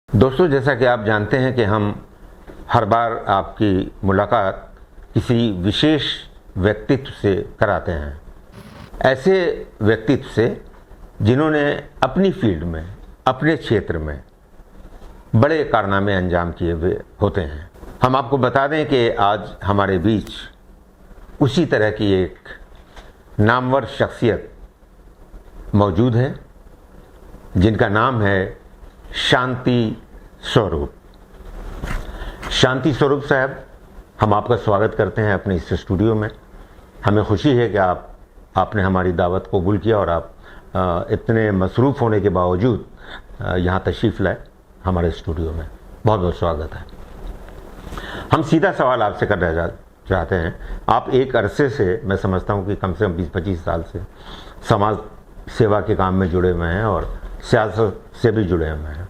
दोस्तों, जैसा कि आप जानते हैं कि हम हर बार आपकी मुलाकात किसी विशेष व्यक्तित्व से कराते हैं, ऐसे व्यक्तित्व से जिन्होंने अपनी फील्ड में, अपने क्षेत्र में बड़े कारनामे अंजाम किए हुए होते हैं। हम आपको बता दें कि आज हमारे बीच उसी तरह की एक नामवर शख्सियत मौजूद है जिनका नाम है शांति स्वरूप। शांति स्वरूप साहब, हम आपका स्वागत करते हैं अपने इस स्टूडियो में। हमें खुशी है कि आपने हमारी दावत को कबूल किया और आप इतने मसरूफ़ होने के बावजूद यहाँ तशरीफ़ लाए हमारे स्टूडियो में। बहुत बहुत स्वागत है। हम सीधा सवाल आपसे करना चाहते हैं। आप एक अरसे से, मैं समझता हूँ कि कम से कम 20-25 साल से समाज सेवा के काम में जुड़े हुए हैं और सियासत से भी जुड़े हुए हैं।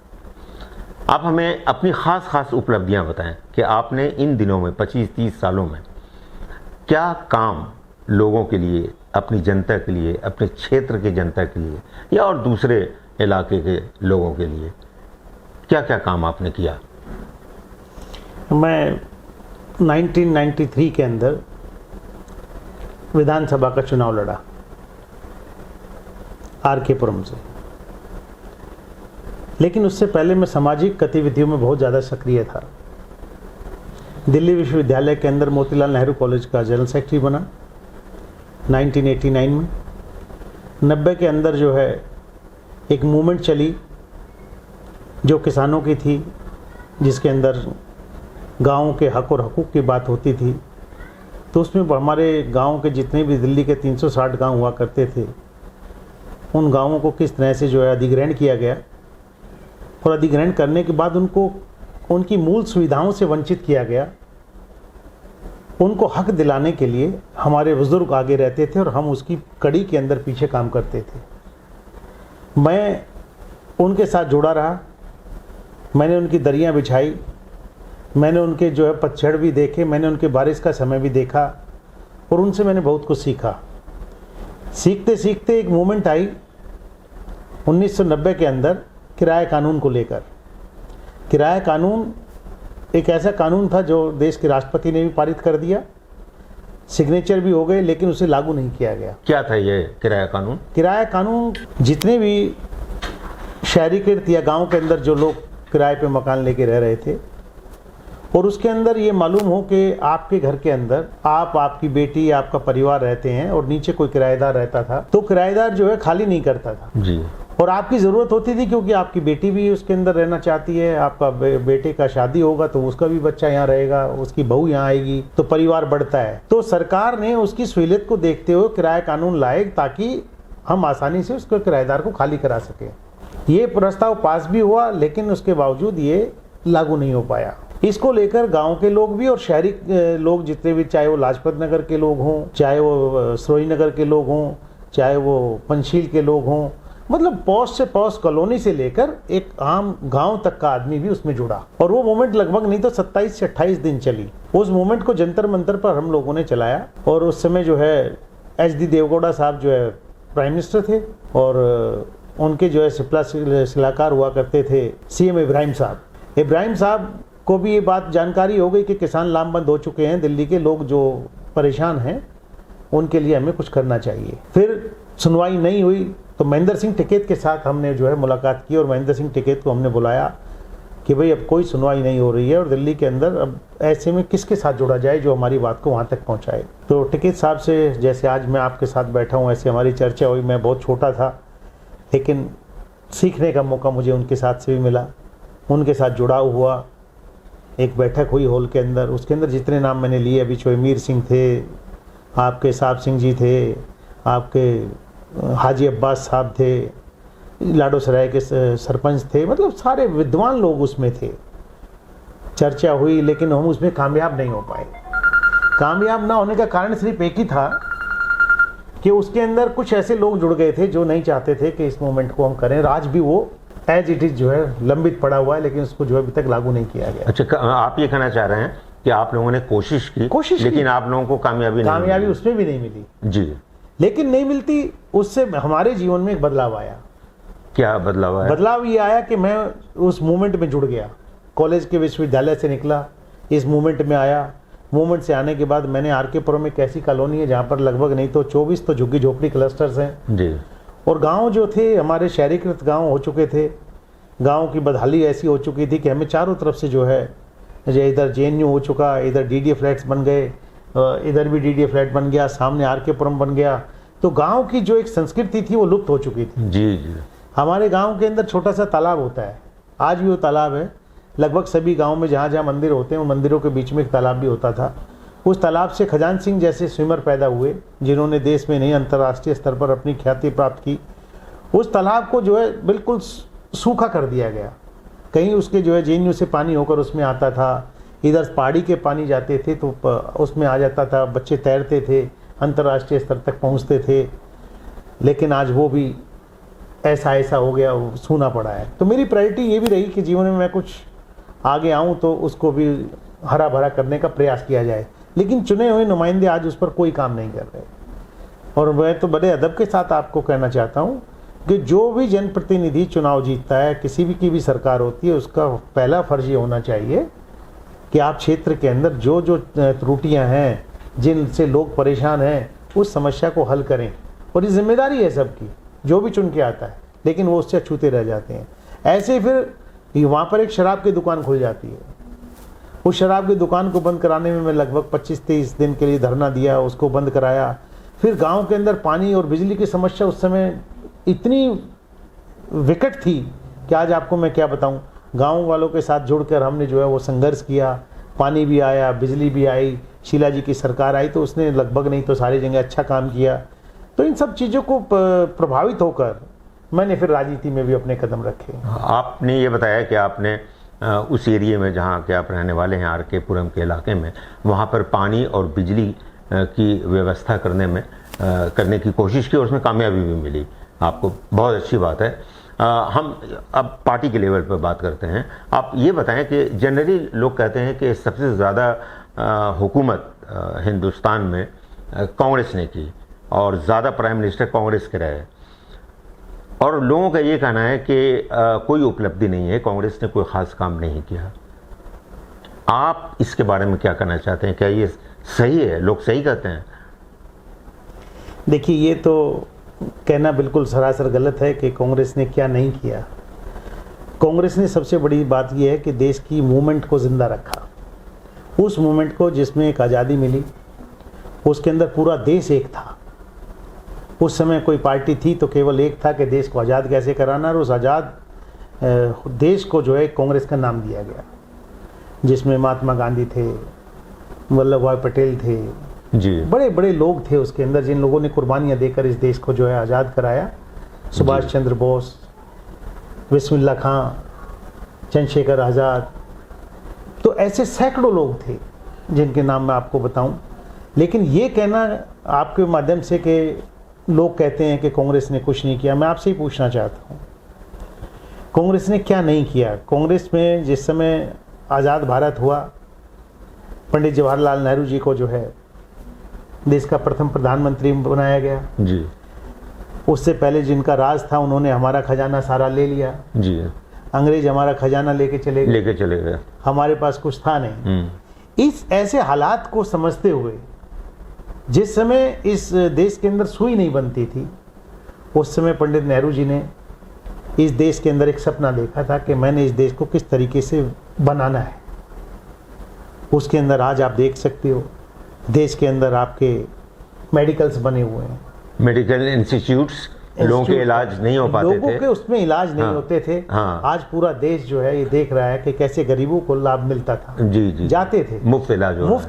आप हमें अपनी ख़ास उपलब्धियां बताएं कि आपने इन दिनों में 25-30 सालों में क्या काम लोगों के लिए, अपनी जनता के लिए, अपने क्षेत्र की जनता के लिए या और दूसरे इलाके के लोगों के लिए क्या क्या काम आपने किया? मैं 1993 के अंदर विधानसभा का चुनाव लड़ा आर.के.पुरम से, लेकिन उससे पहले मैं सामाजिक गतिविधियों में बहुत ज़्यादा सक्रिय था। दिल्ली विश्वविद्यालय के अंदर मोतीलाल नेहरू कॉलेज का जनरल सेक्रेटरी बना 1989 में। 90 के अंदर जो है एक मूवमेंट चली जो किसानों की थी, जिसके अंदर गाँव के हक और हकूक़ की बात होती थी। तो उसमें हमारे गाँव के जितने भी दिल्ली के 360 गाँव हुआ करते थे, उन गाँवों को किस तरह से जो है अधिग्रहण किया गया और अधिग्रहण करने के बाद उनको उनकी मूल सुविधाओं से वंचित किया गया। उनको हक दिलाने के लिए हमारे बुजुर्ग आगे रहते थे और हम उसकी कड़ी के अंदर पीछे काम करते थे। मैं उनके साथ जुड़ा रहा, मैंने उनकी दरियां बिछाई, मैंने उनके जो है पतझड़ भी देखे, मैंने उनके बारिश का समय भी देखा और उनसे मैंने बहुत कुछ सीखा। सीखते सीखते एक मूवमेंट आई 1990 के अंदर किराया कानून को लेकर। किराया कानून एक ऐसा कानून था जो देश के राष्ट्रपति ने भी पारित कर दिया, सिग्नेचर भी हो गए, लेकिन उसे लागू नहीं किया गया। क्या था ये किराया कानून? किराया कानून जितने भी शहरीकृत या गांव के अंदर जो लोग किराए पे मकान लेके रह रहे थे और उसके अंदर ये मालूम हो कि आपके घर के अंदर आप, आपकी बेटी, आपका परिवार रहते हैं और नीचे कोई किराएदार रहता था, तो किराएदार जो है खाली नहीं करता था जी। और आपकी ज़रूरत होती थी क्योंकि आपकी बेटी भी उसके अंदर रहना चाहती है, आपका बेटे का शादी होगा तो उसका भी बच्चा यहाँ रहेगा, उसकी बहू यहाँ आएगी तो परिवार बढ़ता है। तो सरकार ने उसकी सहूलियत को देखते हुए किराया कानून लाए ताकि हम आसानी से उसके किराएदार को खाली करा सकें। ये प्रस्ताव पास भी हुआ, लेकिन उसके बावजूद ये लागू नहीं हो पाया। इसको लेकर गांव के लोग भी और शहरी लोग जितने भी, चाहे वो लाजपत नगर के लोग हों, चाहे वो सरोज नगर के लोग हों, चाहे वो पंचशील के लोग हों, मतलब पौष से पौष कॉलोनी से लेकर एक आम गांव तक का आदमी भी उसमें जुड़ा। और वो मूवमेंट लगभग नहीं तो 27 से 28 दिन चली। उस मूवमेंट को जंतर मंतर पर हम लोगों ने चलाया और उस समय जो है एच.डी. देवगौड़ा साहब जो है प्राइम मिनिस्टर थे और उनके जो है सलाहकार हुआ करते थे सीएम इब्राहिम साहब। इब्राहिम साहब को भी ये बात जानकारी हो गई कि किसान लामबंद हो चुके हैं, दिल्ली के लोग जो परेशान हैं उनके लिए हमें कुछ करना चाहिए। फिर सुनवाई नहीं हुई तो महेंद्र सिंह टिकैत के साथ हमने जो है मुलाकात की और महेंद्र सिंह टिकैत को हमने बुलाया कि भाई अब कोई सुनवाई नहीं हो रही है और दिल्ली के अंदर अब ऐसे में किसके साथ जुड़ा जाए जो हमारी बात को वहाँ तक पहुँचाए। तो टिकैत साहब से जैसे आज मैं आपके साथ बैठा हूँ ऐसे हमारी चर्चा हुई। मैं बहुत छोटा था लेकिन सीखने का मौका मुझे उनके साथ से भी मिला, उनके साथ जुड़ाव हुआ। एक बैठक हुई हॉल के अंदर, उसके अंदर जितने नाम मैंने लिए अभी, चोईमीर सिंह थे, आपके साहब सिंह जी थे, आपके हाजी अब्बास साहब थे, लाडो सराय के सरपंच थे, मतलब सारे विद्वान लोग उसमें थे। चर्चा हुई लेकिन हम उसमें कामयाब नहीं हो पाए। कामयाब ना होने का कारण सिर्फ एक ही था कि उसके अंदर कुछ ऐसे लोग जुड़ गए थे जो नहीं चाहते थे कि इस मूवमेंट को हम करें। आज भी वो एज इट इज जो है लंबित पड़ा हुआ है, लेकिन उसको जो है अभी तक लागू नहीं किया गया। अच्छा, आप ये कहना चाह रहे हैं कि आप लोगों ने कोशिश की लेकिन आप लोगों को कामयाबी उसमें भी नहीं मिली जी। लेकिन नहीं मिलती, उससे हमारे जीवन में एक बदलाव आया। क्या बदलाव आया? बदलाव ये आया कि मैं उस मूवमेंट में जुड़ गया, कॉलेज के विश्वविद्यालय से निकला, इस मूवमेंट में आया। मूवमेंट से आने के बाद मैंने आर.के. पुरम एक ऐसी कॉलोनी है जहाँ पर लगभग नहीं तो 24 तो झुग्गी झोपड़ी क्लस्टर्स हैं जी। और गांव जो थे हमारे शहरीकृत गांव हो चुके थे। गांव की बदहाली ऐसी हो चुकी थी कि हमें चारों तरफ से जो है, इधर JNU हो चुका, इधर DDA फ्लैट्स बन गए, इधर भी DDA फ्लैट बन गया, सामने आर.के. पुरम बन गया। तो गाँव की जो एक संस्कृति थी वो लुप्त हो चुकी थी। जी जी। हमारे गांव के अंदर छोटा सा तालाब होता है, आज भी वो तालाब है। लगभग सभी गांव में जहाँ जहाँ मंदिर होते हैं, उन मंदिरों के बीच में एक तालाब भी होता था। उस तालाब से खजान सिंह जैसे स्विमर पैदा हुए, जिन्होंने देश में नहीं अंतर्राष्ट्रीय स्तर पर अपनी ख्याति प्राप्त की। उस तालाब को जो है बिल्कुल सूखा कर दिया गया। कहीं उसके जो है JNU से पानी होकर उसमें आता था, इधर पहाड़ी के पानी जाते थे तो उसमें आ जाता था, बच्चे तैरते थे, अंतर्राष्ट्रीय स्तर तक पहुँचते थे। लेकिन आज वो भी ऐसा हो गया, वो सूना पड़ा है। तो मेरी प्रायोरिटी ये भी रही कि जीवन में मैं कुछ आगे आऊं तो उसको भी हरा भरा करने का प्रयास किया जाए। लेकिन चुने हुए नुमाइंदे आज उस पर कोई काम नहीं कर रहे। और मैं तो बड़े अदब के साथ आपको कहना चाहता हूं कि जो भी जनप्रतिनिधि चुनाव जीतता है, किसी भी की भी सरकार होती है, उसका पहला फर्ज ये होना चाहिए कि आप क्षेत्र के अंदर जो जो त्रुटियाँ हैं, जिनसे लोग परेशान हैं, उस समस्या को हल करें। और ये जिम्मेदारी है सबकी, जो भी चुन के आता है, लेकिन वो उससे अछूते रह जाते हैं। ऐसे फिर वहाँ पर एक शराब की दुकान खुल जाती है। उस शराब की दुकान को बंद कराने में मैं लगभग 25-30 दिन के लिए धरना दिया, उसको बंद कराया। फिर गांव के अंदर पानी और बिजली की समस्या उस समय इतनी विकट थी कि आज आपको मैं क्या बताऊं। गांव वालों के साथ जुड़कर हमने जो है वो संघर्ष किया, पानी भी आया, बिजली भी आई, शीला जी की सरकार आई तो उसने लगभग नहीं तो सारी जगह अच्छा काम किया। तो इन सब चीज़ों को प्रभावित होकर मैंने फिर राजनीति में भी अपने कदम रखे। आपने ये बताया कि आपने उस एरिया में जहाँ के आप रहने वाले हैं, आर.के. पुरम के इलाके में, वहाँ पर पानी और बिजली की व्यवस्था करने की कोशिश की और उसमें कामयाबी भी मिली आपको, बहुत अच्छी बात है। हम अब पार्टी के लेवल पर बात करते हैं। आप ये बताएं कि जनरली लोग कहते हैं कि सबसे ज़्यादा हुकूमत हिंदुस्तान में कांग्रेस ने की और ज़्यादा प्राइम मिनिस्टर कांग्रेस के रहे, और लोगों का ये कहना है कि कोई उपलब्धि नहीं है, कांग्रेस ने कोई ख़ास काम नहीं किया। आप इसके बारे में क्या कहना चाहते हैं? क्या ये सही है? लोग सही कहते हैं? देखिए, ये तो कहना बिल्कुल सरासर गलत है कि कांग्रेस ने क्या नहीं किया। कांग्रेस ने सबसे बड़ी बात यह है कि देश की मूवमेंट को ज़िंदा रखा। उस मूवमेंट को जिसमें एक आज़ादी मिली, उसके अंदर पूरा देश एक था। उस समय कोई पार्टी थी तो केवल एक था कि देश को आज़ाद कैसे कराना, और उस आज़ाद देश को जो है कांग्रेस का नाम दिया गया, जिसमें महात्मा गांधी थे, वल्लभ भाई पटेल थे जी, बड़े बड़े लोग थे उसके अंदर, जिन लोगों ने कुर्बानियाँ देकर इस देश को जो है आज़ाद कराया। सुभाष चंद्र बोस, बिस्मिल्लाह खां, चंद्रशेखर आज़ाद, तो ऐसे सैकड़ों लोग थे जिनके नाम मैं आपको बताऊं। लेकिन ये कहना आपके माध्यम से कि लोग कहते हैं कि कांग्रेस ने कुछ नहीं किया, मैं आपसे ही पूछना चाहता हूँ, कांग्रेस ने क्या नहीं किया? कांग्रेस में जिस समय आज़ाद भारत हुआ, पंडित जवाहरलाल नेहरू जी को जो है देश का प्रथम प्रधानमंत्री बनाया गया जी। उससे पहले जिनका राज था, उन्होंने हमारा खजाना सारा ले लिया जी। अंग्रेज हमारा खजाना लेके चले गए, हमारे पास कुछ था नहीं। इस ऐसे हालात को समझते हुए, जिस समय इस देश के अंदर सुई नहीं बनती थी, उस समय पंडित नेहरू जी ने इस देश के अंदर एक सपना देखा था कि मैंने इस देश को किस तरीके से बनाना है। उसके अंदर आज आप देख सकते हो, देश के अंदर आपके मेडिकल्स बने हुए हैं, मेडिकल इंस्टीट्यूट्स, लोगों के इलाज नहीं हो पाते थे, लोगों के उसमें इलाज नहीं होते थे। आज पूरा देश जो है ये देख रहा है कि कैसे गरीबों को लाभ मिलता था। जी। जाते थे, मुफ्त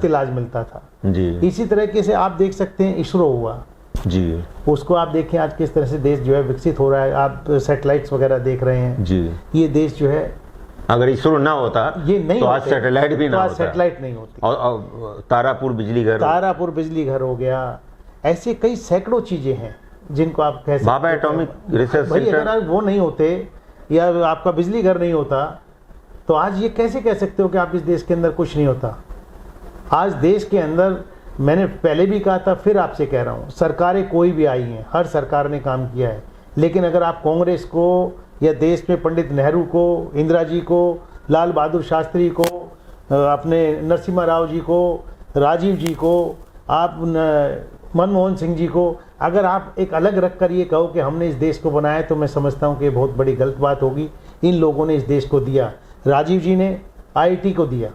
इलाज मिलता था जी। इसी तरीके से आप देख सकते हैं इसरो हुआ जी, उसको आप देखें आज किस तरह से देश जो है विकसित हो रहा है। आप सैटेलाइट्स वगैरह देख रहे हैं जी। ये देश जो है, अगर इसरो ना होता ये नहीं तो आज सैटेलाइट भी ना होता, सैटेलाइट नहीं होती, और तारापुर बिजली घर हो गया। ऐसे कई सैकड़ों चीजें हैं जिनको आप कह सकते हैं। बाबा एटॉमिक रिसर्च सेंटर, अगर वो नहीं होते या आपका बिजली घर नहीं होता तो आज ये कैसे कह सकते हो कि आप इस देश के अंदर कुछ नहीं होता। आज देश के अंदर, मैंने पहले भी कहा था, फिर आपसे कह रहा हूँ, सरकारें कोई भी आई हैं, हर सरकार ने काम किया है, लेकिन अगर आप कांग्रेस को या देश में पंडित नेहरू को, इंदिरा जी को, लाल बहादुर शास्त्री को, अपने नरसिम्हा राव जी को, राजीव जी को, आप मनमोहन सिंह जी को अगर आप एक अलग रख कर ये कहो कि हमने इस देश को बनाया, तो मैं समझता हूँ कि बहुत बड़ी गलत बात होगी। इन लोगों ने इस देश को दिया। राजीव जी ने आईआईटी को दिया।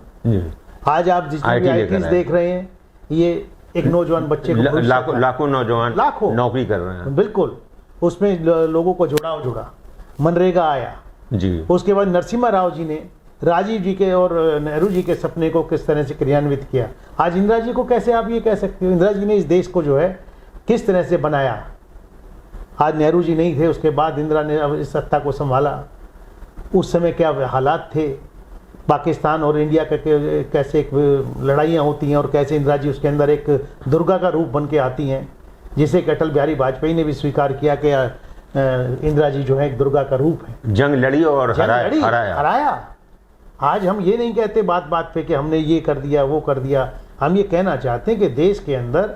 आज आप जितने भी आईआईटी देख रहे हैं, ये एक नौजवान बच्चे को लाखों नौजवान लाखों नौकरी कर रहे हैं। बिल्कुल, उसमें लोगों को जुड़ा, मनरेगा आया जी। उसके बाद नरसिम्हा राव जी ने राजीव जी के और नेहरू जी के सपने को किस तरह से क्रियान्वित किया। आज इंदिरा जी को कैसे आप ये कह सकते हो? इंदिरा जी ने इस देश को जो है किस तरह से बनाया। आज नेहरू जी नहीं थे, उसके बाद इंदिरा ने अब इस सत्ता को संभाला। उस समय क्या हालात थे, पाकिस्तान और इंडिया का कैसे एक लड़ाइयाँ होती हैं और कैसे इंदिरा जी उसके अंदर एक दुर्गा का रूप बन के आती हैं, जिसे अटल बिहारी वाजपेयी ने भी स्वीकार किया कि इंदिरा जी जो है एक दुर्गा का रूप है। जंग लड़ी और हराया। आज हम ये नहीं कहते बात बात पे कि हमने ये कर दिया वो कर दिया। हम ये कहना चाहते हैं कि देश के अंदर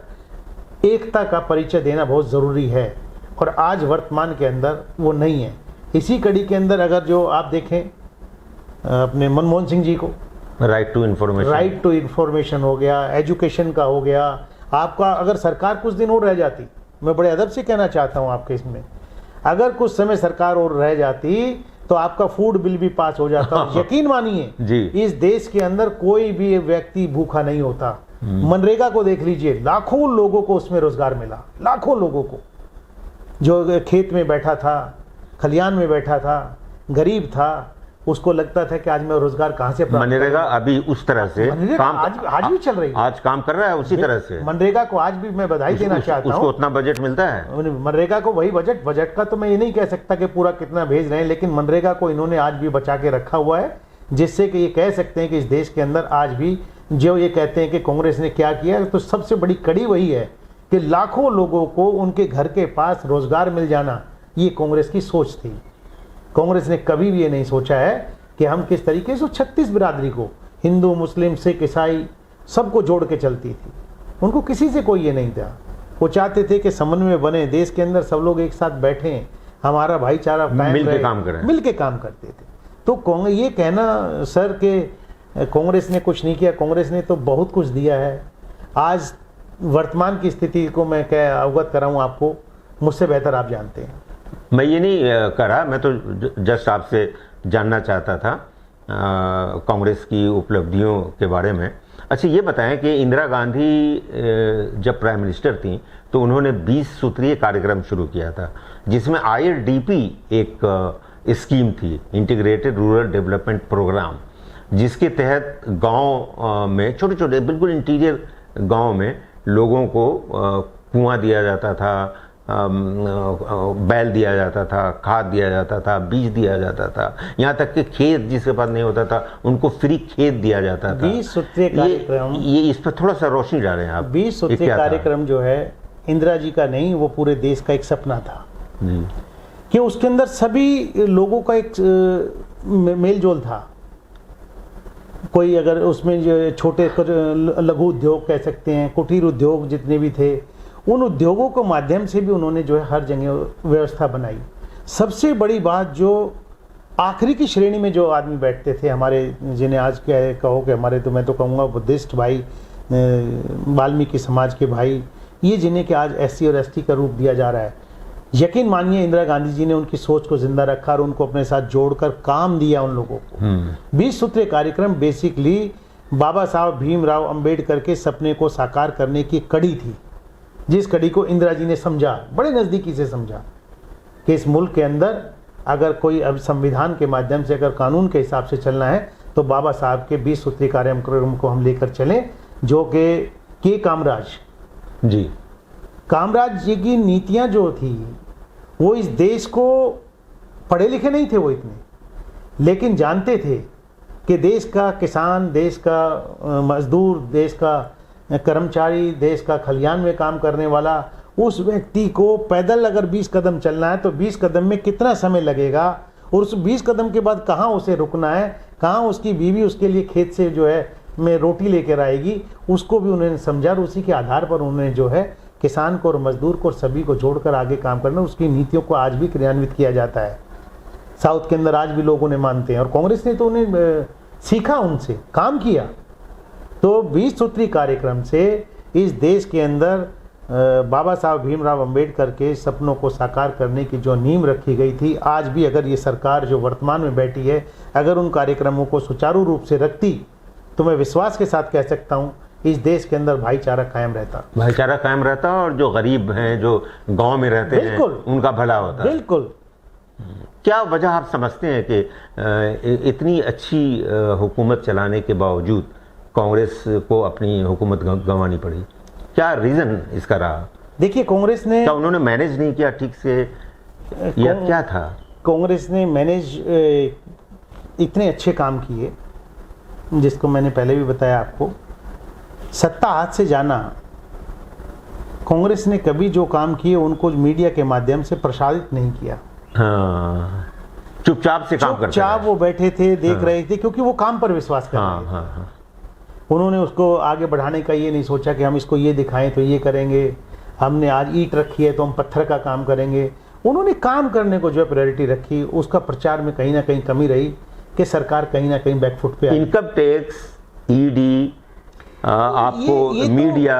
एकता का परिचय देना बहुत ज़रूरी है, और आज वर्तमान के अंदर वो नहीं है। इसी कड़ी के अंदर अगर जो आप देखें अपने मनमोहन सिंह जी को राइट टू इन्फॉर्मेशन हो गया, एजुकेशन का हो गया। आपका अगर सरकार कुछ दिन और रह जाती, मैं बड़े अदब से कहना चाहता हूँ आपके इसमें, अगर कुछ समय सरकार और रह जाती तो आपका फूड बिल भी पास हो जाता। यकीन मानिए इस देश के अंदर कोई भी व्यक्ति भूखा नहीं होता। मनरेगा को देख लीजिए, लाखों लोगों को उसमें रोजगार मिला, लाखों लोगों को, जो खेत में बैठा था, खलियान में बैठा था, गरीब था, उसको लगता था कि आज मैं रोजगार कहां से प्राप्त। मनरेगा अभी उस तरह से काम आज भी चल रही है, आज काम कर रहा है उसी तरह से। मनरेगा को आज भी मैं बधाई देना चाहता हूं। उसको उतना बजट मिलता है मनरेगा को, वही बजट का तो मैं ये नहीं कह सकता कि पूरा कितना भेज रहे हैं, लेकिन मनरेगा को इन्होंने आज भी बचा के रखा हुआ है, जिससे कि ये कह सकते हैं कि इस देश के अंदर आज भी जो ये कहते हैं कि कांग्रेस ने क्या किया, तो सबसे बड़ी कड़ी वही है कि लाखों लोगों को उनके घर के पास रोजगार मिल जाना, ये कांग्रेस की सोच थी। कांग्रेस ने कभी भी ये नहीं सोचा है कि हम किस तरीके से 36 बिरादरी को, हिंदू, मुस्लिम, सिख, ईसाई, सबको जोड़ के चलती थी। उनको किसी से कोई ये नहीं था। वो चाहते थे कि समन्वय बने, देश के अंदर सब लोग एक साथ बैठें, हमारा भाईचारा मिल के काम करते थे। तो ये कहना सर कि कांग्रेस ने कुछ नहीं किया, कांग्रेस ने तो बहुत कुछ दिया है। आज वर्तमान की स्थिति को मैं क्या अवगत कराऊं आपको, मुझसे बेहतर आप जानते हैं। मैं ये नहीं करा, मैं तो जस्ट आपसे जानना चाहता था कांग्रेस की उपलब्धियों के बारे में। अच्छा ये बताएं कि इंदिरा गांधी जब प्राइम मिनिस्टर थी तो उन्होंने 20 सूत्रीय कार्यक्रम शुरू किया था, जिसमें IRDP एक स्कीम थी, इंटीग्रेटेड रूरल डेवलपमेंट प्रोग्राम, जिसके तहत गांव में छोटे छोटे बिल्कुल इंटीरियर गांव में लोगों को कुआं दिया जाता था, बैल दिया जाता था, खाद दिया जाता था, बीज दिया जाता था, यहाँ तक कि खेत जिसके पास नहीं होता था उनको फ्री खेत दिया जाता था। 20 सूत्रीय कार्यक्रम, ये इस पर थोड़ा सा रोशनी डालें आप। 20 सूत्रीय कार्यक्रम जो है इंदिरा जी का नहीं, वो पूरे देश का एक सपना था कि उसके अंदर सभी लोगों का एक मेल जोल था। कोई अगर उसमें जो छोटे लघु उद्योग कह सकते हैं, कुटीर उद्योग जितने भी थे, उन उद्योगों के माध्यम से भी उन्होंने जो है हर जगह व्यवस्था बनाई। सबसे बड़ी बात, जो आखिरी की श्रेणी में जो आदमी बैठते थे हमारे, जिन्हें आज क्या कहो कि हमारे, तो मैं तो कहूँगा बुद्धिस्ट भाई, वाल्मीकि समाज के भाई, ये जिन्हें कि आज SC और ST का रूप दिया जा रहा है, यकीन मानिए इंदिरा गांधी जी ने उनकी सोच को जिंदा रखा और उनको अपने साथ जोड़कर काम दिया उन लोगों को। 20 सूत्रीय कार्यक्रम बेसिकली बाबा साहब भीमराव अंबेडकर के सपने को साकार करने की कड़ी थी, जिस कड़ी को इंदिरा जी ने समझा, बड़े नज़दीकी से समझा कि इस मुल्क के अंदर अगर कोई अब संविधान के माध्यम से अगर कानून के हिसाब से चलना है तो बाबा साहब के 20 सूत्रीय कार्यक्रम को हम लेकर चलें, जो कि कामराज जी की नीतियां जो थी, वो इस देश को, पढ़े लिखे नहीं थे वो इतने, लेकिन जानते थे कि देश का किसान, देश का मजदूर, देश का कर्मचारी, देश का खलियान में काम करने वाला, उस व्यक्ति को पैदल अगर 20 कदम चलना है तो 20 कदम में कितना समय लगेगा, और उस 20 कदम के बाद कहाँ उसे रुकना है, कहाँ उसकी बीवी उसके लिए खेत से जो है में रोटी लेकर आएगी, उसको भी उन्होंने समझा और उसी के आधार पर उन्होंने जो है किसान को और मजदूर को और सभी को जोड़कर आगे काम करना, उसकी नीतियों को आज भी क्रियान्वित किया जाता है। साउथ के अंदर आज भी लोग उन्हें मानते हैं और कांग्रेस ने तो उन्हें सीखा, उनसे काम किया। तो 20 सूत्री कार्यक्रम से इस देश के अंदर बाबा साहब भीमराव अंबेडकर के सपनों को साकार करने की जो नींव रखी गई थी, आज भी अगर ये सरकार जो वर्तमान में बैठी है अगर उन कार्यक्रमों को सुचारू रूप से रखती तो मैं विश्वास के साथ कह सकता हूँ इस देश के अंदर भाईचारा कायम रहता और जो गरीब हैं, जो गांव में रहते हैं, उनका भला होता। बिल्कुल। क्या वजह आप समझते हैं कि इतनी अच्छी हुकूमत चलाने के बावजूद कांग्रेस को अपनी हुकूमत गंवानी पड़ी? क्या रीजन इसका रहा? देखिए, कांग्रेस ने, क्या उन्होंने मैनेज नहीं किया ठीक से या क्या था? कांग्रेस ने मैनेज इतने अच्छे काम किए जिसको मैंने पहले भी बताया आपको। सत्ता हाथ से जाना, कांग्रेस ने कभी जो काम किए उनको मीडिया के माध्यम से प्रसारित नहीं किया। हाँ, चुपचाप से काम करते, चुपचाप वो बैठे थे, देख रहे थे, क्योंकि वो काम पर विश्वास कर रहे थे। उन्होंने उसको आगे बढ़ाने का ये नहीं सोचा कि हम इसको ये दिखाएं तो ये करेंगे, हमने आज ईंट रखी है तो हम पत्थर का काम करेंगे। उन्होंने काम करने को जो है प्रायोरिटी रखी। उसका प्रचार में कहीं ना कहीं कमी रही कि सरकार कहीं ना कहीं बैकफुट पे आई। इनकम टैक्स, ईडी, आपको ये मीडिया,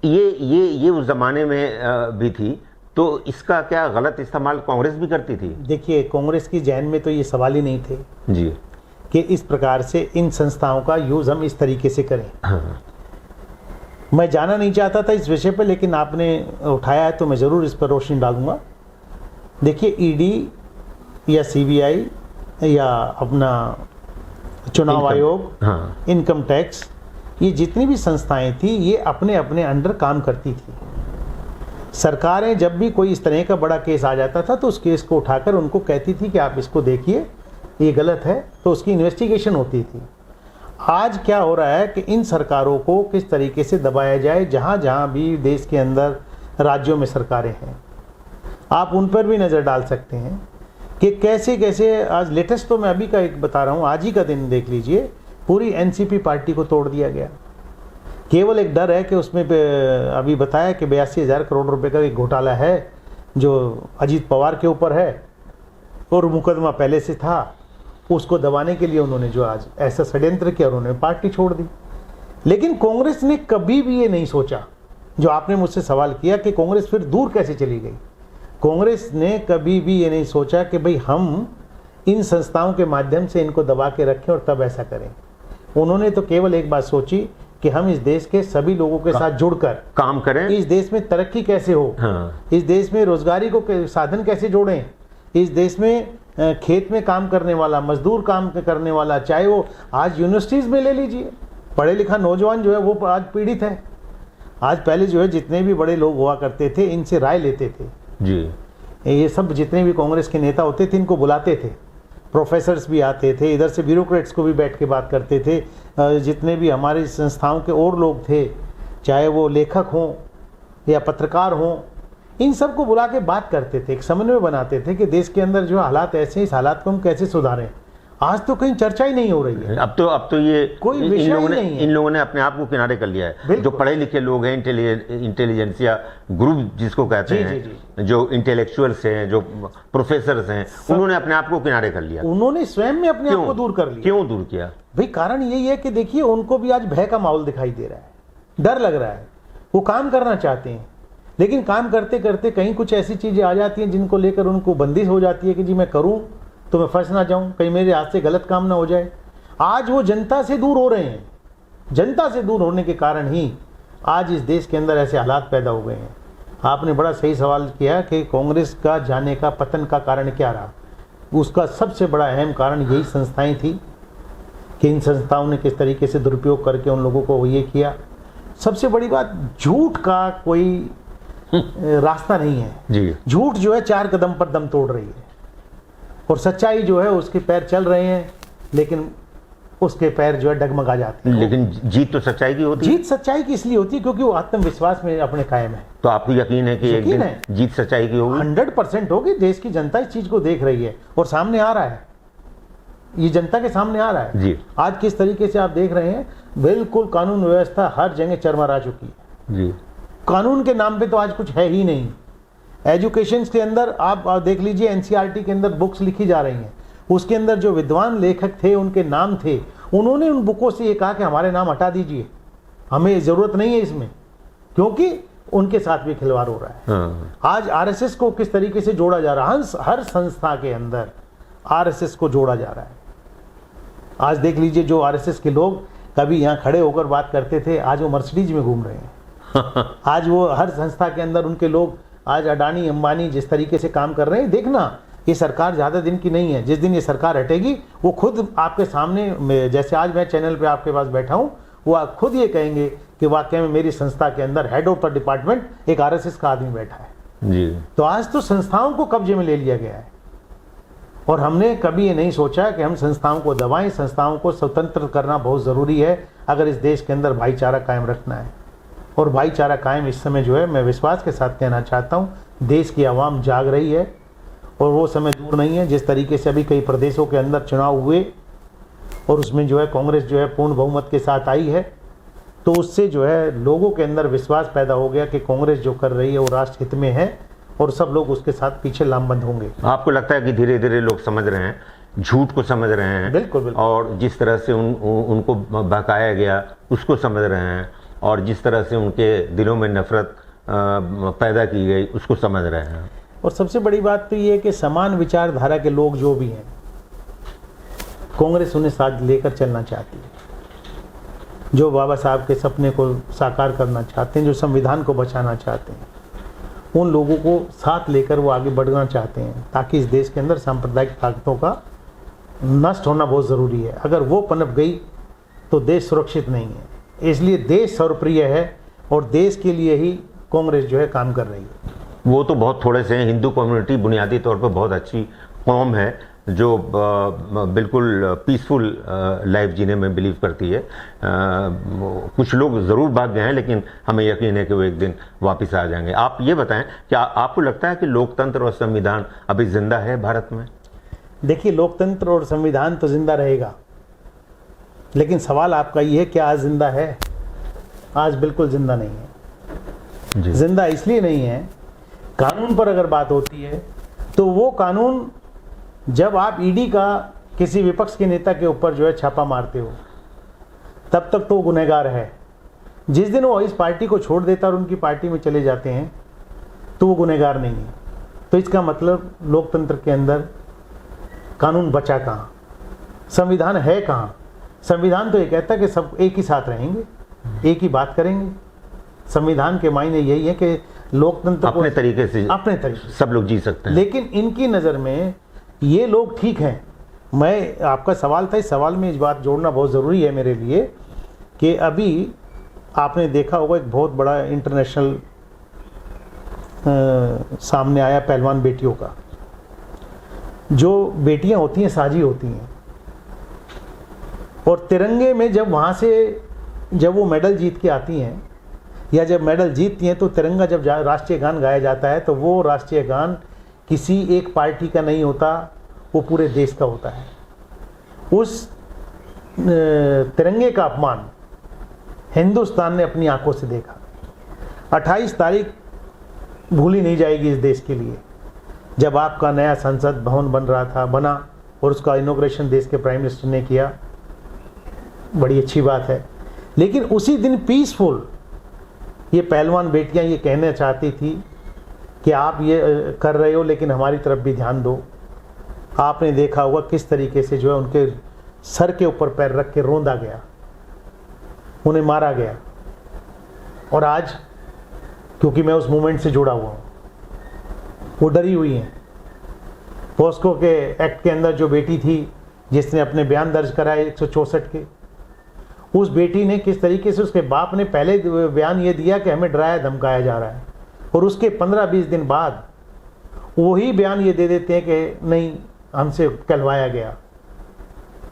ये उस जमाने में भी थी, तो इसका क्या गलत इस्तेमाल कांग्रेस भी करती थी? देखिए, कांग्रेस की जहन में तो ये सवाल ही नहीं थे जी कि इस प्रकार से इन संस्थाओं का यूज हम इस तरीके से करें। हाँ। मैं जाना नहीं चाहता था इस विषय पर, लेकिन आपने उठाया है तो मैं जरूर इस पर रोशनी डालूंगा। देखिए, ईडी या सीबीआई या अपना चुनाव आयोग, हाँ, इनकम टैक्स, ये जितनी भी संस्थाएं थी ये अपने अपने अंडर काम करती थी। सरकारें जब भी कोई इस तरह का बड़ा केस आ जाता था तो उस केस को उठाकर उनको कहती थी कि आप इसको देखिए, ये गलत है, तो उसकी इन्वेस्टिगेशन होती थी। आज क्या हो रहा है कि इन सरकारों को किस तरीके से दबाया जाए, जहां जहां भी देश के अंदर राज्यों में सरकारें हैं, आप उन पर भी नज़र डाल सकते हैं कि कैसे कैसे। आज लेटेस्ट तो मैं अभी का एक बता रहा हूँ, आज ही का दिन देख लीजिए, पूरी एनसीपी पार्टी को तोड़ दिया गया। केवल एक डर है कि उसमें अभी बताया कि 82,000 करोड़ रुपए का एक घोटाला है जो अजीत पवार के ऊपर है और मुकदमा पहले से था, उसको दबाने के लिए उन्होंने जो आज ऐसा षड्यंत्र किया, उन्होंने पार्टी छोड़ दी। लेकिन कांग्रेस ने कभी भी ये नहीं सोचा, जो आपने मुझसे सवाल किया कि कांग्रेस फिर दूर कैसे चली गई। कांग्रेस ने कभी भी ये नहीं सोचा कि भाई हम इन संस्थाओं के माध्यम से इनको दबा के रखें और तब ऐसा करें। उन्होंने तो केवल एक बात सोची कि हम इस देश के सभी लोगों के साथ जुड़कर काम करें, इस देश में तरक्की कैसे हो, हाँ, इस देश में रोजगारी को साधन कैसे जोड़ें, इस देश में खेत में काम करने वाला, मजदूर काम करने वाला, चाहे वो आज यूनिवर्सिटीज में ले लीजिए, पढ़े लिखा नौजवान जो है वो आज पीड़ित है। आज पहले जो है जितने भी बड़े लोग हुआ करते थे इनसे राय लेते थे जी, ये सब जितने भी कांग्रेस के नेता होते थे इनको बुलाते थे, प्रोफेसर्स भी आते थे, इधर से ब्यूरोक्रेट्स को भी बैठ के बात करते थे, जितने भी हमारी संस्थाओं के और लोग थे, चाहे वो लेखक हों या पत्रकार हों, इन सब को बुला के बात करते थे, एक समन्वय बनाते थे कि देश के अंदर जो हालात ऐसे हैं, इस हालात को हम कैसे सुधारें। आज तो कहीं चर्चा ही नहीं हो रही है। अब तो ये कोई विषय ही नहीं है। इन लोगों ने अपने आप को किनारे कर लिया है। जो पढ़े लिखे लोग हैं, इंटेलिजेंसिया ग्रुप जिसको कहते हैं, जो इंटेलेक्चुअल्स हैं, जो प्रोफेसर्स हैं, उन्होंने अपने आप को किनारे कर लिया। उन्होंने स्वयं में अपने आप को दूर कर लिया। क्यों दूर किया भाई? कारण यही है कि देखिए उनको भी आज भय का माहौल दिखाई दे रहा है, डर लग रहा है। वो काम करना चाहते हैं लेकिन काम करते करते कहीं कुछ ऐसी चीजें आ जाती हैं जिनको लेकर उनको बंदिश हो जाती है कि जी मैं करूं तो मैं फंस ना जाऊं, कहीं मेरे हाथ से गलत काम ना हो जाए। आज वो जनता से दूर हो रहे हैं। जनता से दूर होने के कारण ही आज इस देश के अंदर ऐसे हालात पैदा हो गए हैं। आपने बड़ा सही सवाल किया कि कांग्रेस का जाने का, पतन का कारण क्या रहा। उसका सबसे बड़ा अहम कारण यही संस्थाएं थी कि इन संस्थाओं ने किस तरीके से दुरुपयोग करके उन लोगों को ये किया। सबसे बड़ी बात, झूठ का कोई रास्ता नहीं है जी। झूठ जो है 4 कदम पर दम तोड़ रही है और सच्चाई जो है उसके पैर चल रहे हैं, लेकिन उसके पैर जो है डगमगा जाते हैं। लेकिन जीत तो सच्चाई की होती है। जीत सच्चाई की इसलिए होती है क्योंकि वो आत्मविश्वास में अपने कायम है। तो आपको यकीन है कि एक दिन जीत सच्चाई की होगी? 100% होगी। देश की जनता इस चीज को देख रही है और सामने आ रहा है, ये जनता के सामने आ रहा है जी। आज किस तरीके से आप देख रहे हैं, बिल्कुल कानून व्यवस्था हर जगह चरमरा चुकी है जी। कानून के नाम पे तो आज कुछ है ही नहीं। एजुकेशन के अंदर आप देख लीजिए, एनसीईआरटी के अंदर बुक्स लिखी जा रही हैं, उसके अंदर जो विद्वान लेखक थे उनके नाम थे, उन्होंने उन बुकों से ये कहा कि हमारे नाम हटा दीजिए, हमें ज़रूरत नहीं है इसमें, क्योंकि उनके साथ भी खिलवाड़ हो रहा है। आज आरएसएस को किस तरीके से जोड़ा जा रहा है, हर संस्था के अंदर आरएसएस को जोड़ा जा रहा है। आज देख लीजिए, जो आरएसएस के लोग कभी यहाँ खड़े होकर बात करते थे, आज वो मर्सिडीज में घूम रहे हैं। आज वो हर संस्था के अंदर उनके लोग, आज अडानी अंबानी जिस तरीके से काम कर रहे हैं, देखना ये सरकार ज़्यादा दिन की नहीं है। जिस दिन ये सरकार हटेगी, वो खुद आपके सामने, जैसे आज मैं चैनल पे आपके पास बैठा हूँ, वो आप खुद ये कहेंगे कि वाकई में मेरी संस्था के अंदर हेड ऑफ द डिपार्टमेंट एक आरएसएस का आदमी बैठा है जी। तो आज तो संस्थाओं को कब्जे में ले लिया गया है, और हमने कभी ये नहीं सोचा कि हम संस्थाओं को दबाएं। संस्थाओं को स्वतंत्र करना बहुत ज़रूरी है अगर इस देश के अंदर भाईचारा कायम रखना है। और भाईचारा कायम इस समय जो है, मैं विश्वास के साथ कहना चाहता हूँ, देश की आवाम जाग रही है और वो समय दूर नहीं है। जिस तरीके से अभी कई प्रदेशों के अंदर चुनाव हुए और उसमें जो है कांग्रेस जो है पूर्ण बहुमत के साथ आई है, तो उससे जो है लोगों के अंदर विश्वास पैदा हो गया कि कांग्रेस जो कर रही है वो राष्ट्र हित में है, और सब लोग उसके साथ पीछे लामबंद होंगे। आपको लगता है कि धीरे धीरे लोग समझ रहे हैं, झूठ को समझ रहे हैं? बिल्कुल बिल्कुल। और जिस तरह से उनको बहकाया गया उसको समझ रहे हैं, और जिस तरह से उनके दिलों में नफरत पैदा की गई उसको समझ रहे हैं। और सबसे बड़ी बात तो ये है कि समान विचारधारा के लोग जो भी हैं, कांग्रेस उन्हें साथ लेकर चलना चाहती है। जो बाबा साहब के सपने को साकार करना चाहते हैं, जो संविधान को बचाना चाहते हैं, उन लोगों को साथ लेकर वो आगे बढ़ना चाहते हैं, ताकि इस देश के अंदर सांप्रदायिक ताकतों का नष्ट होना बहुत ज़रूरी है। अगर वो पनप गई तो देश सुरक्षित नहीं है। इसलिए देश सर्वप्रिय है और देश के लिए ही कांग्रेस जो है काम कर रही है। वो तो बहुत थोड़े से हैं। हिंदू कम्युनिटी बुनियादी तौर पर बहुत अच्छी कौम है, जो बिल्कुल पीसफुल लाइफ जीने में बिलीव करती है। कुछ लोग ज़रूर भाग गए हैं, लेकिन हमें यकीन है कि वो एक दिन वापस आ जाएंगे। आप ये बताएं कि आपको लगता है कि लोकतंत्र और संविधान अभी जिंदा है भारत में? देखिए, लोकतंत्र और संविधान तो जिंदा रहेगा, लेकिन सवाल आपका ये है कि आज जिंदा है? आज बिल्कुल जिंदा नहीं है। जिंदा इसलिए नहीं है, कानून पर अगर बात होती है तो वो कानून, जब आप ईडी का किसी विपक्ष के नेता के ऊपर जो है छापा मारते हो, तब तक तो गुनहगार है। जिस दिन वो इस पार्टी को छोड़ देता और उनकी पार्टी में चले जाते हैं तो वो गुनहगार नहीं है। तो इसका मतलब लोकतंत्र के अंदर कानून बचा कहाँ, संविधान है कहाँ? संविधान तो ये कहता है कि सब एक ही साथ रहेंगे, एक ही बात करेंगे। संविधान के मायने यही है कि लोकतंत्र अपने तरीके से, अपने तरीके से सब लोग जी सकते हैं। लेकिन इनकी नज़र में ये लोग ठीक हैं। मैं, आपका सवाल था, इस सवाल में इस बात जोड़ना बहुत ज़रूरी है मेरे लिए कि अभी आपने देखा होगा एक बहुत बड़ा इंटरनेशनल सामने आया पहलवान बेटियों का। जो बेटियां होती हैं साझी होती हैं, और तिरंगे में जब वहाँ से जब वो मेडल जीत के आती हैं, या जब मेडल जीतती हैं, तो तिरंगा जब राष्ट्रीय गान गाया जाता है, तो वो राष्ट्रीय गान किसी एक पार्टी का नहीं होता, वो पूरे देश का होता है। उस तिरंगे का अपमान हिंदुस्तान ने अपनी आंखों से देखा। 28 तारीख भूली नहीं जाएगी इस देश के लिए, जब आपका नया संसद भवन बना और उसका इनॉग्रेशन देश के प्राइम मिनिस्टर ने किया। बड़ी अच्छी बात है। लेकिन उसी दिन पीसफुल ये पहलवान बेटियां ये कहना चाहती थी कि आप ये कर रहे हो, लेकिन हमारी तरफ भी ध्यान दो। आपने देखा होगा किस तरीके से जो है उनके सर के ऊपर पैर रख के रोंदा गया, उन्हें मारा गया। और आज, क्योंकि मैं उस मूवमेंट से जुड़ा हुआ हूँ, वो डरी हुई हैं। पॉस्को के एक्ट के अंदर जो बेटी थी जिसने अपने बयान दर्ज कराए 164 के, उस बेटी ने किस तरीके से, उसके बाप ने पहले बयान ये दिया कि हमें डराया धमकाया जा रहा है, और उसके 15-20 दिन बाद वही बयान ये दे देते हैं कि नहीं, हमसे कहलवाया गया।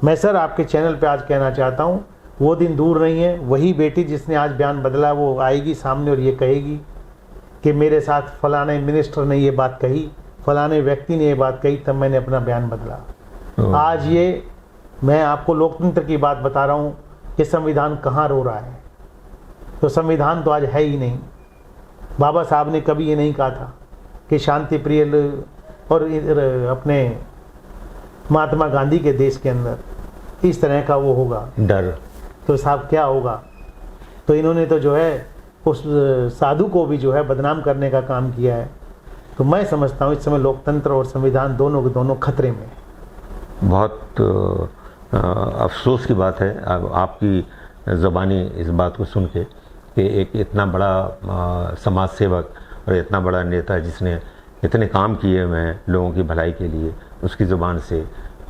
मैं सर आपके चैनल पे आज कहना चाहता हूँ, वो दिन दूर नहीं है। वही बेटी जिसने आज बयान बदला, वो आएगी सामने और ये कहेगी कि मेरे साथ फलाने मिनिस्टर ने ये बात कही, फलाने व्यक्ति ने ये बात कही, तब मैंने अपना बयान बदला। आज ये मैं आपको लोकतंत्र की बात बता रहा हूँ कि संविधान कहाँ रो रहा है। तो संविधान तो आज है ही नहीं। बाबा साहब ने कभी ये नहीं कहा था कि शांति प्रिय और अपने महात्मा गांधी के देश के अंदर इस तरह का वो होगा डर। तो साहब क्या होगा। तो इन्होंने तो जो है उस साधु को भी जो है बदनाम करने का काम किया है। तो मैं समझता हूँ इस समय लोकतंत्र और संविधान दोनों के दोनों खतरे में। बहुत अफसोस की बात है आपकी ज़बानी इस बात को सुन के कि एक इतना बड़ा समाज सेवक और इतना बड़ा नेता जिसने इतने काम किए हैं लोगों की भलाई के लिए, उसकी ज़ुबान से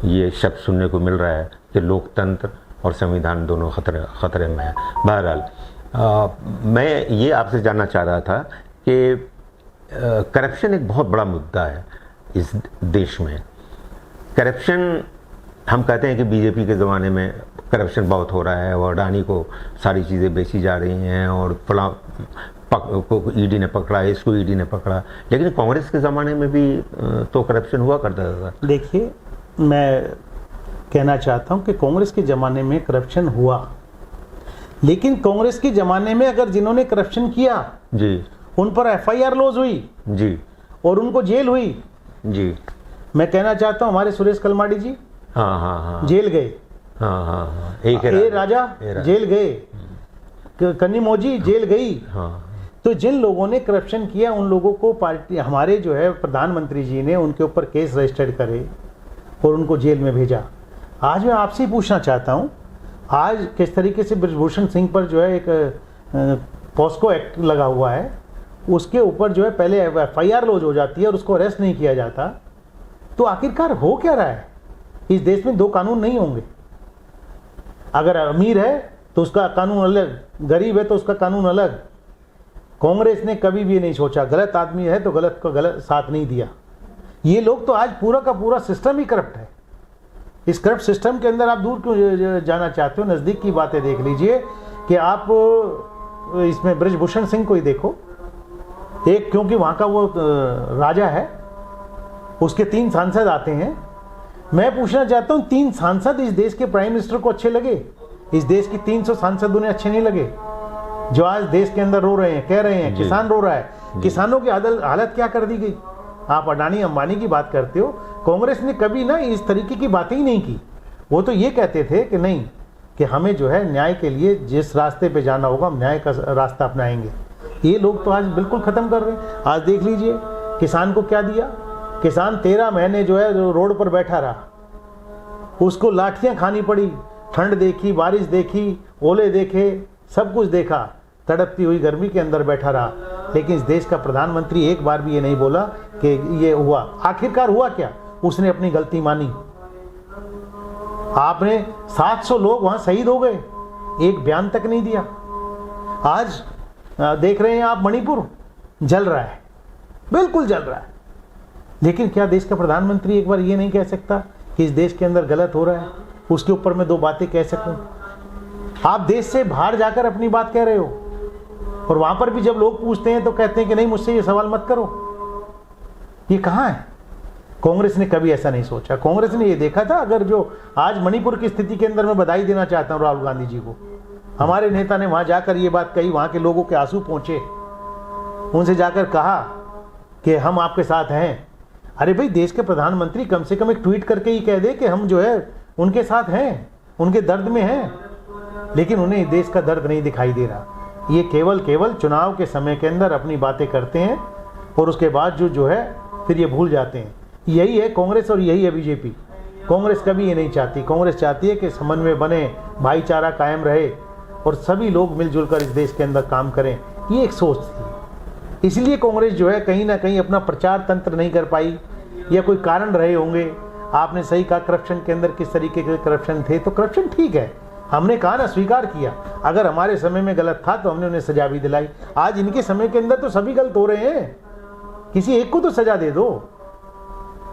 ये शब्द सुनने को मिल रहा है कि लोकतंत्र और संविधान दोनों खतरे में है। बहरहाल मैं ये आपसे जानना चाह रहा था कि करप्शन एक बहुत बड़ा मुद्दा है इस देश में। करप्शन हम कहते हैं कि बीजेपी के ज़माने में करप्शन बहुत हो रहा है और अडानी को सारी चीज़ें बेची जा रही हैं और फला को ईडी ने पकड़ा, इसको ईडी ने पकड़ा, लेकिन कांग्रेस के ज़माने में भी तो करप्शन हुआ करता था। देखिए, मैं कहना चाहता हूं कि कांग्रेस के ज़माने में करप्शन हुआ, लेकिन कांग्रेस के ज़माने में अगर जिन्होंने करप्शन किया जी उन पर एफआईआर लॉज हुई जी और उनको जेल हुई जी। मैं कहना चाहता हूं हमारे सुरेश कलमाडी जी हाँ जेल गए, हाँ ए राजा जेल गए, कन्नी मौजी जेल गई। हाँ। तो जिन लोगों ने करप्शन किया उन लोगों को पार्टी हमारे जो है प्रधानमंत्री जी ने उनके ऊपर केस रजिस्टर्ड करे और उनको जेल में भेजा। आज मैं आपसे ही पूछना चाहता हूं, आज किस तरीके से बृजभूषण सिंह पर जो है एक पॉस्को एक्ट लगा हुआ है, उसके ऊपर जो है पहले एफआईआर लॉज हो जाती है और उसको अरेस्ट नहीं किया जाता। तो आखिरकार हो क्या रहा है? इस देश में दो कानून नहीं होंगे। अगर अमीर है तो उसका कानून अलग, गरीब है तो उसका कानून अलग। कांग्रेस ने कभी भी नहीं सोचा गलत आदमी है तो गलत को गलत साथ नहीं दिया। ये लोग तो आज पूरा का पूरा सिस्टम ही करप्ट है। इस करप्ट सिस्टम के अंदर आप दूर क्यों जाना चाहते हो? नज़दीक की बातें देख लीजिए कि आप इसमें बृजभूषण सिंह को ही देखो। एक क्योंकि वहाँ का वो राजा है, उसके 3 सांसद आते हैं। मैं पूछना चाहता हूँ 3 सांसद इस देश के प्राइम मिनिस्टर को अच्छे लगे? इस देश की 300 सांसद उन्हें अच्छे नहीं लगे जो आज देश के अंदर रो रहे हैं, कह रहे हैं किसान रो रहा है। किसानों की हालत क्या कर दी गई? आप अडानी अंबानी की बात करते हो, कांग्रेस ने कभी ना इस तरीके की बातें ही नहीं की। वो तो ये कहते थे कि नहीं, कि हमें जो है न्याय के लिए जिस रास्ते पे जाना होगा हम न्याय का रास्ता अपनाएंगे। ये लोग तो आज बिल्कुल ख़त्म कर रहे हैं। आज देख लीजिए किसान को क्या दिया। किसान 13 महीने जो है रोड पर बैठा रहा, उसको लाठियाँ खानी पड़ी, ठंड देखी, बारिश देखी, ओले देखे, सब कुछ देखा, तड़पती हुई गर्मी के अंदर बैठा रहा। लेकिन इस देश का प्रधानमंत्री एक बार भी ये नहीं बोला कि ये हुआ। आखिरकार हुआ क्या? उसने अपनी गलती मानी। आपने 700 लोग वहां शहीद हो गए, एक बयान तक नहीं दिया। आज देख रहे हैं आप मणिपुर जल रहा है, बिल्कुल जल रहा है। लेकिन क्या देश का प्रधानमंत्री एक बार ये नहीं कह सकता कि इस देश के अंदर गलत हो रहा है? उसके ऊपर मैं 2 बातें कह सकूं। आप देश से बाहर जाकर अपनी बात कह रहे हो और वहां पर भी जब लोग पूछते हैं तो कहते हैं कि नहीं, मुझसे ये सवाल मत करो। ये कहां है? कांग्रेस ने कभी ऐसा नहीं सोचा। कांग्रेस ने ये देखा था, अगर जो आज मणिपुर की स्थिति के अंदर मैं बधाई देना चाहता हूं राहुल गांधी जी को, हमारे नेता ने वहां जाकर ये बात कही, वहां के लोगों के आंसू पहुंचे, उनसे जाकर कहा कि हम आपके साथ हैं। अरे भाई, देश के प्रधानमंत्री कम से कम एक ट्वीट करके ही कह दे कि हम जो है उनके साथ हैं, उनके दर्द में हैं। लेकिन उन्हें देश का दर्द नहीं दिखाई दे रहा। ये केवल चुनाव के समय के अंदर अपनी बातें करते हैं और उसके बाद जो है फिर ये भूल जाते हैं। यही है कांग्रेस और यही है बीजेपी। कांग्रेस कभी ये नहीं चाहती। कांग्रेस चाहती है कि समन्वय बने, भाईचारा कायम रहे और सभी लोग मिलजुल कर इस देश के अंदर काम करें। ये एक सोच थी। इसलिए कांग्रेस जो है कहीं ना कहीं अपना प्रचार तंत्र नहीं कर पाई, या कोई कारण रहे होंगे। आपने सही कहा, करप्शन के अंदर किस तरीके के करप्शन थे, तो करप्शन ठीक है, हमने कहा ना, स्वीकार किया। अगर हमारे समय में गलत था तो हमने उन्हें सजा भी दिलाई। आज इनके समय के अंदर तो सभी गलत हो रहे हैं, किसी एक को तो सजा दे दो,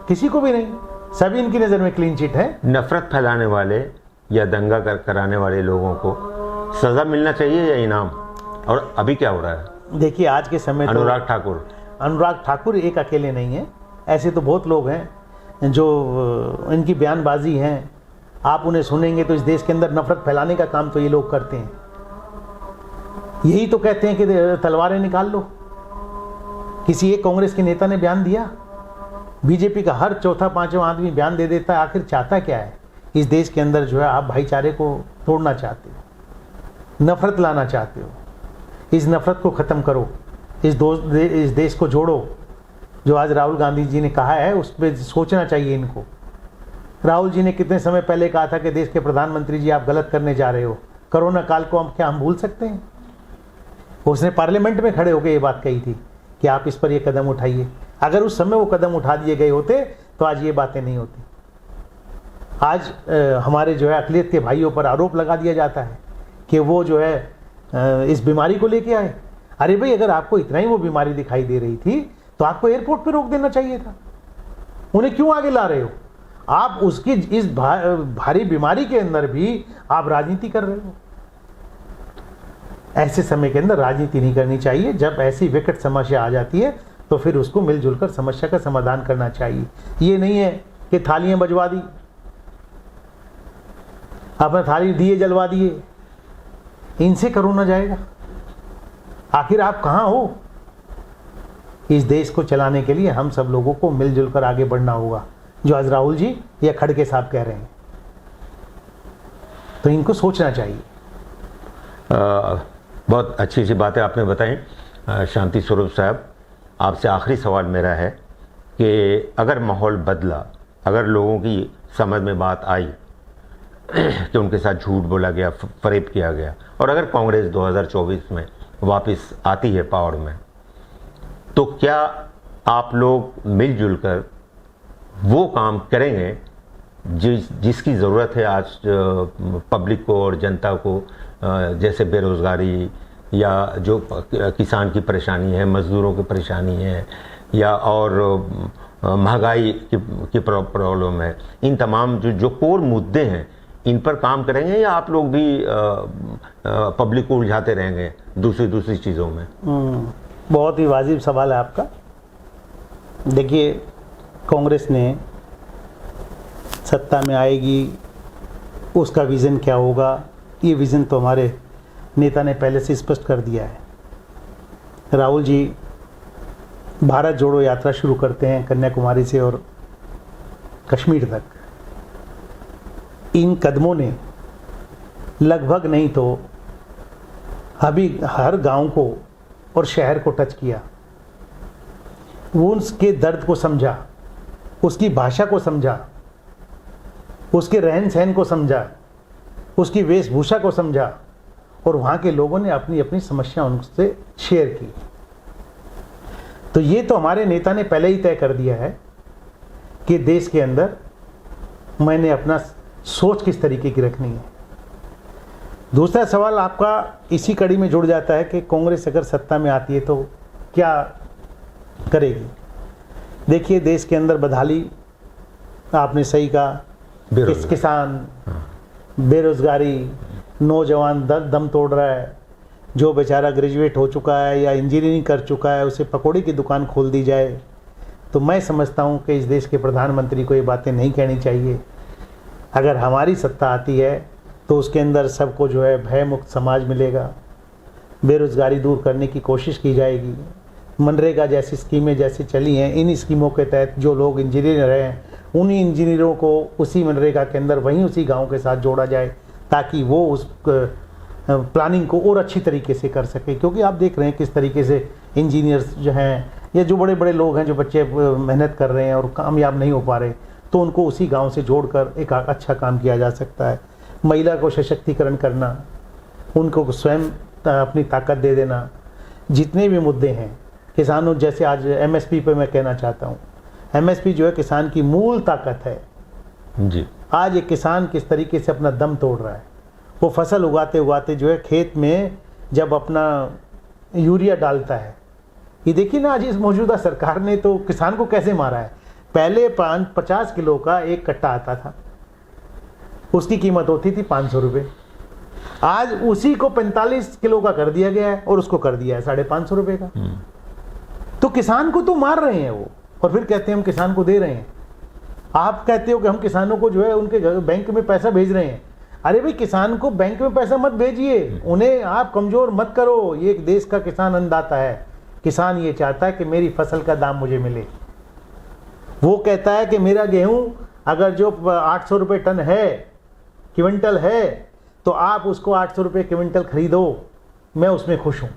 किसी को भी नहीं। सभी इनकी नज़र में क्लीन चिट है। नफरत फैलाने वाले या दंगा कराने वाले लोगों को सजा मिलना चाहिए या इनाम? और अभी क्या हो रहा है? देखिए, आज के समय अनुराग ठाकुर एक अकेले नहीं है, ऐसे तो बहुत लोग हैं जो इनकी बयानबाजी हैं, आप उन्हें सुनेंगे तो इस देश के अंदर नफरत फैलाने का काम तो ये लोग करते हैं। यही तो कहते हैं कि तलवारें निकाल लो, किसी एक कांग्रेस के नेता ने बयान दिया? बीजेपी का हर चौथा पांचवा आदमी बयान दे देता है। आखिर चाहता क्या है? इस देश के अंदर जो है आप भाईचारे को तोड़ना चाहते हो, नफरत लाना चाहते हो। इस नफरत को ख़त्म करो, इस देश को जोड़ो। जो आज राहुल गांधी जी ने कहा है उस पर सोचना चाहिए इनको। राहुल जी ने कितने समय पहले कहा था कि देश के प्रधानमंत्री जी आप गलत करने जा रहे हो। कोरोना काल को हम भूल सकते हैं? उसने पार्लियामेंट में खड़े होकर ये बात कही थी कि आप इस पर ये कदम उठाइए। अगर उस समय वो कदम उठा दिए गए होते तो आज ये बातें नहीं होती। आज हमारे जो है अक़लियत के भाइयों पर आरोप लगा दिया जाता है कि वो जो है इस बीमारी को लेके आए। अरे भाई, अगर आपको इतना ही वो बीमारी दिखाई दे रही थी तो आपको एयरपोर्ट पे रोक देना चाहिए था। उन्हें क्यों आगे ला रहे हो? आप उसकी इस भारी बीमारी के अंदर भी आप राजनीति कर रहे हो। ऐसे समय के अंदर राजनीति नहीं करनी चाहिए। जब ऐसी विकट समस्या आ जाती है तो फिर उसको मिलजुल कर समस्या का समाधान करना चाहिए। ये नहीं है कि थालियां बजवा दी, अपने थाली दिए जलवा दिए, इनसे कोरोना जाएगा। आखिर आप कहां हो? इस देश को चलाने के लिए हम सब लोगों को मिलजुल कर आगे बढ़ना होगा, जो आज राहुल जी या खड़गे साहब कह रहे हैं। तो इनको सोचना चाहिए। बहुत अच्छी सी बातें आपने बताई। शांति स्वरूप साहब, आपसे आखिरी सवाल मेरा है कि अगर माहौल बदला, अगर लोगों की समझ में बात आई कि उनके साथ झूठ बोला गया, फरेब किया गया, और अगर कांग्रेस 2024 में वापस आती है पावर में, तो क्या आप लोग मिलजुल कर वो काम करेंगे जिसकी ज़रूरत है आज पब्लिक को और जनता को, जैसे बेरोज़गारी या जो किसान की परेशानी है, मज़दूरों की परेशानी है, या और महंगाई की प्रॉब्लम है, इन तमाम जो कोर मुद्दे हैं इन पर काम करेंगे, या आप लोग भी पब्लिक को उलझाते रहेंगे दूसरी चीज़ों में? बहुत ही वाजिब सवाल है आपका। देखिए, कांग्रेस ने सत्ता में आएगी, उसका विज़न क्या होगा, ये विज़न तो हमारे नेता ने पहले से स्पष्ट कर दिया है। राहुल जी भारत जोड़ो यात्रा शुरू करते हैं कन्याकुमारी से और कश्मीर तक। इन कदमों ने लगभग नहीं तो अभी हर गांव को और शहर को टच किया। वो उसके दर्द को समझा, उसकी भाषा को समझा, उसके रहन सहन को समझा, उसकी वेशभूषा को समझा, और वहाँ के लोगों ने अपनी अपनी समस्या उनसे शेयर की। तो ये तो हमारे नेता ने पहले ही तय कर दिया है कि देश के अंदर मैंने अपना सोच किस तरीके की रखनी है। दूसरा सवाल आपका इसी कड़ी में जुड़ जाता है कि कांग्रेस अगर सत्ता में आती है तो क्या करेगी। देखिए, देश के अंदर बदहाली, आपने सही कहा, किसान, बेरोजगारी, नौजवान दम तोड़ रहा है। जो बेचारा ग्रेजुएट हो चुका है या इंजीनियरिंग कर चुका है, उसे पकौड़े की दुकान खोल दी जाए। तो मैं समझता हूँ कि इस देश के प्रधानमंत्री को ये बातें नहीं कहनी चाहिए। अगर हमारी सत्ता आती है तो उसके अंदर सबको जो है भय मुक्त समाज मिलेगा, बेरोज़गारी दूर करने की कोशिश की जाएगी। मनरेगा जैसी स्कीमें जैसी चली हैं, इन स्कीमों के तहत जो लोग इंजीनियर हैं उन्हीं इंजीनियरों को उसी मनरेगा के अंदर वहीं उसी गांव के साथ जोड़ा जाए, ताकि वो उस प्लानिंग को और अच्छी तरीके से कर सके। क्योंकि आप देख रहे हैं किस तरीके से इंजीनियर्स जो हैं या जो बड़े बड़े लोग हैं, जो बच्चे मेहनत कर रहे हैं और कामयाब नहीं हो पा रहे, तो उनको उसी गांव से जोड़कर एक अच्छा काम किया जा सकता है। महिला को सशक्तिकरण करना, उनको स्वयं अपनी ताकत दे देना। जितने भी मुद्दे हैं किसानों, जैसे आज एमएसपी पे मैं कहना चाहता हूँ, एमएसपी जो है किसान की मूल ताकत है जी। आज एक किसान किस तरीके से अपना दम तोड़ रहा है। वो फसल उगाते उगाते जो है खेत में जब अपना यूरिया डालता है, ये देखिए ना, आज इस मौजूदा सरकार ने तो किसान को कैसे मारा है। पहले 50 किलो का एक कट्टा आता था, उसकी कीमत होती थी 500 रुपये। आज उसी को 45 किलो का कर दिया गया है और उसको कर दिया है 550 रुपये का। तो किसान को तो मार रहे हैं वो, और फिर कहते हैं हम किसान को दे रहे हैं। आप कहते हो कि हम किसानों को जो है उनके बैंक में पैसा भेज रहे हैं। अरे भाई, किसान को बैंक में पैसा मत भेजिए, उन्हें आप कमज़ोर मत करो। ये एक देश का किसान अन्नदाता है, किसान ये चाहता है कि मेरी फसल का दाम मुझे मिले। वो कहता है कि मेरा गेहूं अगर जो 800 रुपये टन है, क्विंटल है, तो आप उसको 800 रुपये क्विंटल खरीदो, मैं उसमें खुश हूँ।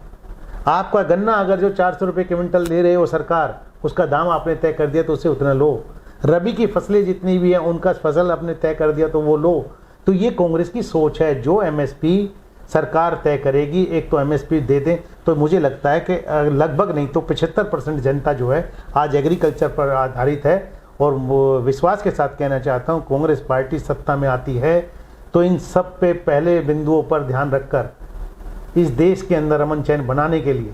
आपका गन्ना अगर जो 400 रुपये क्विंटल ले रहे हो सरकार, उसका दाम आपने तय कर दिया तो उससे उतना लो। रबी की फसलें जितनी भी हैं उनका फसल आपने तय कर दिया तो वो लो। तो ये कांग्रेस की सोच है। जो एमएसपी सरकार तय करेगी, एक तो एमएसपी दे दें, तो मुझे लगता है कि लगभग नहीं तो 75% जनता जो है आज एग्रीकल्चर पर आधारित है। और वो विश्वास के साथ कहना चाहता हूँ, कांग्रेस पार्टी सत्ता में आती है तो इन सब पे पहले बिंदुओं पर ध्यान रखकर इस देश के अंदर अमन चैन बनाने के लिए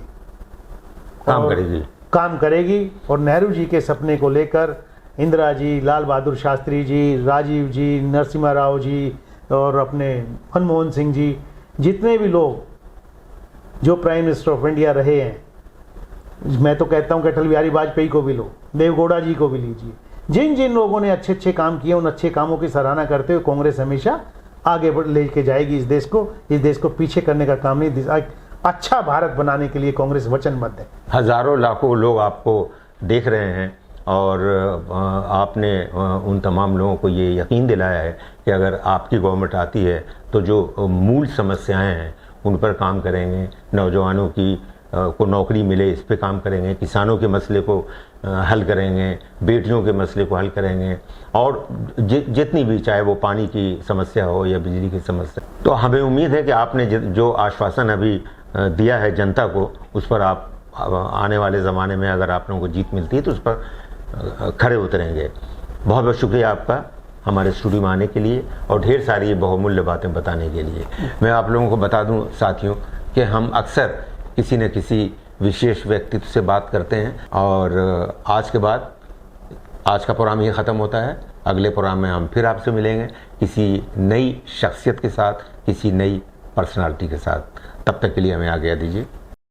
काम करेगी। और नेहरू जी के सपने को लेकर इंदिरा जी, लाल बहादुर शास्त्री जी, राजीव जी, नरसिम्हा राव जी और अपने मनमोहन सिंह जी, जितने भी लोग जो प्राइम मिनिस्टर ऑफ इंडिया रहे हैं, मैं तो कहता हूं कि अटल बिहारी वाजपेयी को भी लो, देवगौड़ा जी को भी लीजिए, जिन जिन लोगों ने अच्छे अच्छे काम किए उन अच्छे कामों की सराहना करते हुए कांग्रेस हमेशा आगे लेके जाएगी इस देश को पीछे करने का काम नहीं। अच्छा भारत बनाने के लिए कांग्रेस वचनबद्ध है। हजारों लाखों लोग आपको देख रहे हैं और आपने उन तमाम लोगों को ये यकीन दिलाया है कि अगर आपकी गवर्नमेंट आती है तो जो मूल समस्याएं हैं उन पर काम करेंगे, नौजवानों की को नौकरी मिले इस पे काम करेंगे, किसानों के मसले को हल करेंगे, बेटियों के मसले को हल करेंगे, और जितनी भी, चाहे वो पानी की समस्या हो या बिजली की समस्या। तो हमें उम्मीद है कि आपने जो आश्वासन अभी दिया है जनता को, उस पर आप आने वाले ज़माने में अगर आप लोगों को जीत मिलती है तो उस पर खड़े उतरेंगे। बहुत बहुत शुक्रिया आपका हमारे स्टूडियो में आने के लिए और ढेर सारी बहुमूल्य बातें बताने के लिए। मैं आप लोगों को बता दूं साथियों कि हम अक्सर किसी न किसी विशेष व्यक्तित्व से बात करते हैं और आज के बाद आज का प्रोग्राम ये ख़त्म होता है। अगले प्रोग्राम में हम फिर आपसे मिलेंगे किसी नई शख्सियत के साथ, किसी नई पर्सनालिटी के साथ। तब तक के लिए हमें आज्ञा दीजिए।